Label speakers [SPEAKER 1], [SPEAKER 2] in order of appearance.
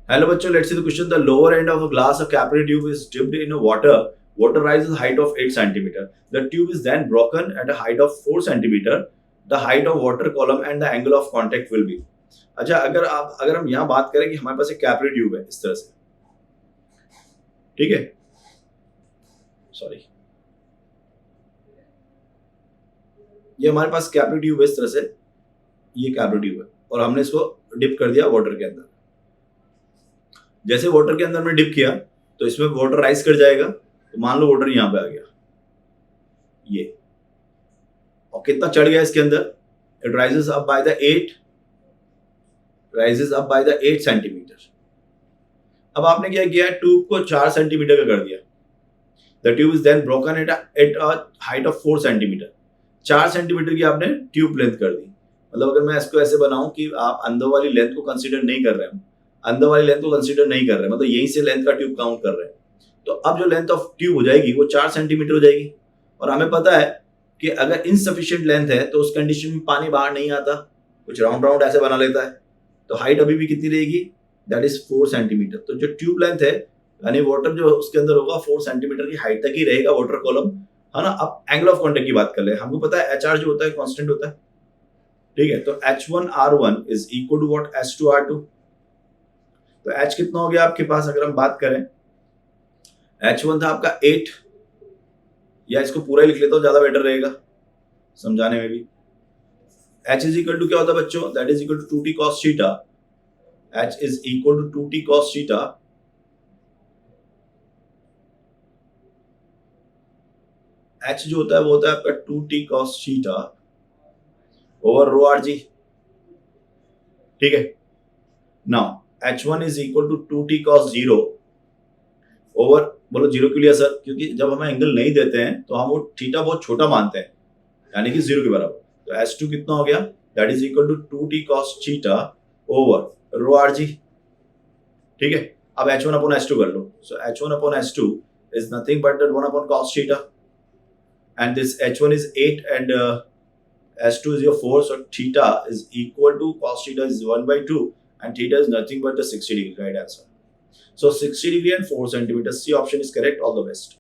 [SPEAKER 1] Hello bachcho, let's see the question. The lower end of a glass, a capillary tube is dipped in water. Water rises height of 8 centimeter. The tube is then broken at a height of 4 centimeter. The height of water column and the angle of contact will be. अच्छा, अगर हम यहाँ बात करें कि हमारे पास एक capillary tube है इस तरह से, ठीक है, सॉरी, ये हमारे पास कैपिलरी ट्यूब है इस तरह से, ये कैपिलरी ट्यूब है और हमने इसको डिप कर दिया वाटर के अंदर। जैसे वाटर के अंदर में डिप किया तो इसमें वाटर राइज कर जाएगा। तो मान लो वाटर यहां पे आ गया, ये, और कितना चढ़ गया इसके अंदर, it rises up by the 8 centimetre. अब आपने क्या किया, ट्यूब को 4 सेंटीमीटर का कर दिया। The tube is then broken at a height of 4 centimetre. 4 centimetre की आपने ट्यूब लेंथ कर दी। मतलब अगर मैं इसको ऐसे बनाऊं कि आप अंदर वाली लेंथ को कंसीडर नहीं कर रहे हैं, मतलब यहीं से लेंथ का ट्यूब काउंट कर रहे हैं, तो अब जो लेंथ ऑफ ट्यूब हो जाएगी वो 4 सेंटीमीटर हो जाएगी। और हमें पता है कि अगर इनसफिशिएंट लेंथ है तो उस कंडीशन में पानी बाहर नहीं आता, कुछ राउंड ऐसे बना लेता है। तो हाइट अभी भी कितनी रहेगी, दैट इज 4 सेंटीमीटर। तो जो ट्यूब लेंथ है यानी वाटर जो उसके अंदर होगा 4 सेंटीमीटर की हाइट तक ही रहेगा वाटर कॉलम, है ना। अब एंगल ऑफ कॉन्टेक्ट की बात कर ले, हमको पता है HR जो होता है कांस्टेंट होता है, ठीक है। तो H1R1 is equal to what, H2R2। तो H कितना हो गया आपके पास, अगर हम बात करें, H1 था आपका 8, या इसको पूरा ही लिख लेता हूं, ज्यादा बेटर रहेगा समझाने में भी। H इज इक्वल टू क्या होता है बच्चों, that is equal to 2t cos theta. H is equal to 2t cos theta H जो होता है वो होता है आपका 2t cos theta over rho r g, ठीक है। Now H1 is equal to 2t cos 0 over, बोलो जीरो क्यों लिया सर, क्योंकि जब हमें एंगल नहीं देते हैं तो हम वो थीटा बहुत छोटा मानते हैं, यानी कि 0 के बराबर। तो H2 कितना हो गया, that is equal to 2t cos theta over rho r g, ठीक है। अब H1 अपॉन H2 कर लो। So H1 upon H2 is nothing but that 1 upon cos theta, and this H1 is 8 and H2 is your 4, so theta is equal to cos theta is 1/2 and theta is nothing but the 60 degree, right answer. So 60 degree and 4 centimeters, C option is correct. All the best.